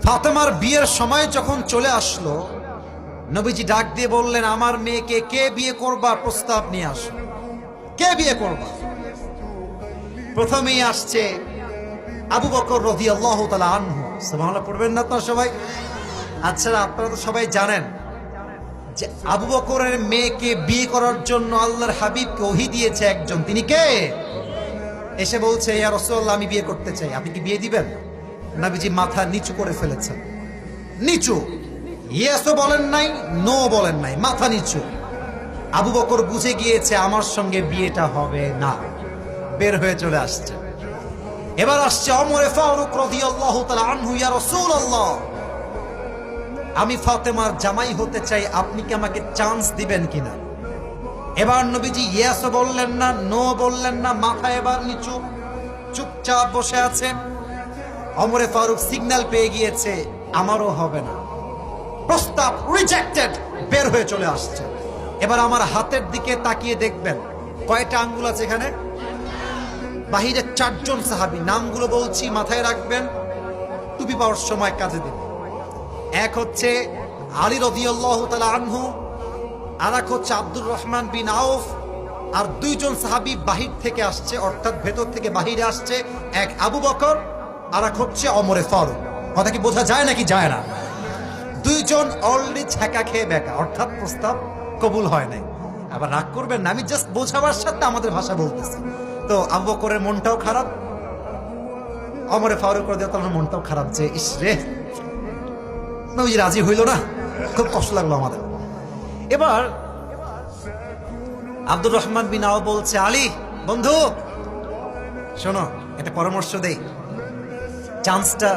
ফাতেমার বিয়ের সময় যখন চলে আসলো, নবীজি ডাক দিয়ে বললেন, আমার মেয়েকে কে বিয়ে করবা, প্রস্তাব নিয়ে আসো, কে বিয়ে করবা। প্রথমেই আসছে আবু বকর রাদিয়াল্লাহু তাআলা আনহু। সুবহানাল্লাহ পড়বেন না আপনারা সবাই? আচ্ছা, আপনারা তো সবাই জানেন যে আবু বকরের মেয়েকে বিয়ে করার জন্য আল্লাহর হাবিবকে ওহী দিয়েছে একজন। তিনি কে? এসে বলছে, ইয়া রাসূলুল্লাহ, আমি বিয়ে করতে চাই, আপনি কি বিয়ে দিবেন? নবীজি মাথা নিচু করে ফেলেছেন, নিচু, ইয়েসও বলেন নাই, নো বলেন নাই, মাথা নিচু। আবু বকর বুঝে গিয়েছে আমার সঙ্গে বিয়েটা হবে না, বের হয়ে চলে আসছে। এবার আসছে ওমরে ফারুক রাদিয়াল্লাহু তাআলা আনহু, ইয়া রাসূলুল্লাহ, আমি ফাতেমার জামাই হতে চাই, আপনি কি আমাকে চান্স দিবেন কিনা? এবার নবীজি ইয়েসও বললেন না, নো বললেন না, মাথা এবার নিচু, চুপচাপ বসে আছে। ওমরে ফারুক সিগন্যাল পেয়ে গিয়েছে আমারও হবে না, প্রস্তাব রিজেক্টেড, বের হয়ে চলে আসছে। এবার আমার হাতের দিকে তাকিয়ে দেখবেন কয়টা আঙ্গুল আছে এখানে। বাহিরে 4 জন সাহাবী, নামগুলো বলছি, মাথায় রাখবেন, টুপি পাওয়ার সময় কাজে দিন। এক হচ্ছে আলী রাদিয়াল্লাহু তাআলা আনহু, আর এক হচ্ছে আব্দুর রহমান বিন আউফ, আর 2 জন সাহাবী বাহির থেকে আসছে, অর্থাৎ ভেতর থেকে বাহিরে আসছে, এক আবু বকর আর এক হচ্ছে ওমরে ফারুক। কথা কি বোঝা যায় নাকি যায় না? 2 জন অলরেডি ছ্যাঁকা খেয়ে বেকা, অর্থাৎ প্রস্তাব কবুল হয় নাই। আবার রাগ করবেন না, আমি জাস্ট বোঝাবার সাথে আমাদের ভাষা বলতেছি। তো আবু বকরের মনটাও খারাপ, ওমরে ফারুক রাদিয়াল্লাহু তাআলার মনটাও খারাপ, যে ইস রে, নবীজি রাজি হইল না, খুব কষ্ট লাগলো আমাদের। এবার আব্দুর রহমান বিন আওফ বলছে, আলী বন্ধু শোনো, একটা পরামর্শ দেই, চান্সটা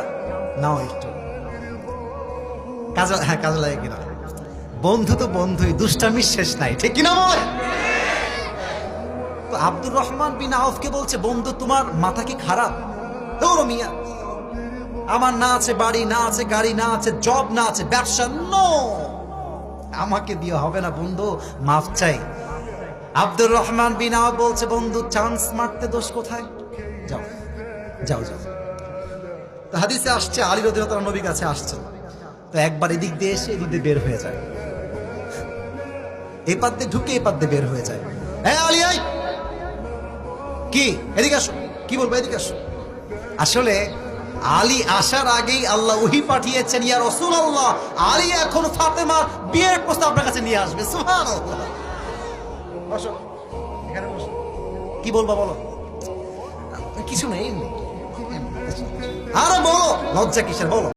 নাও একটু, কাজে লাগে কিনা। বন্ধু তো বন্ধুই, দুষ্টামির শেষ নাই, ঠিক কিনা বল? তো আব্দুর রহমান বিন আওফকে বলছে, বন্ধু তোমার মাথা কি খারাপ? ধরো মিয়া, আমার না আছে বাড়ি, না আছে গাড়ি, না আছে জব, না আছে ব্যবসা, নো, আমাকে দিয়ে হবে না বন্ধু, মাফ চাই। আব্দুর রহমান বিন আওফ বলছে, বন্ধু চান্স মারতে দোষ কোথায়, যাও যাও যাও। তো হাদিসে আসছে আলী রাদিয়াল্লাহু তাআলা নবীর কাছে আসছে, তো একবার এদিক দিয়ে এসে এদিক দিয়ে বের হয়ে যায়, এই পাত দিয়ে ঢুকে এই পাত দিয়ে বের হয়ে যায়। হ্যাঁ আলী, আই কি, এদিকে আসো, কি বলবো, এদিকে আসো। আসলে আলী আসার আগেই আল্লাহ ওহী পাঠিয়েছেন, ইয়া রাসূলুল্লাহ, আলী এখন ফাতেমার বিয়ের প্রস্তাব আপনার কাছে নিয়ে আসবে। সুবহানাল্লাহ। বসো, এখানে বসো, কি বলবা বলো। কিছু নেই, আরে বলো, লজ্জা কিসের, বলো।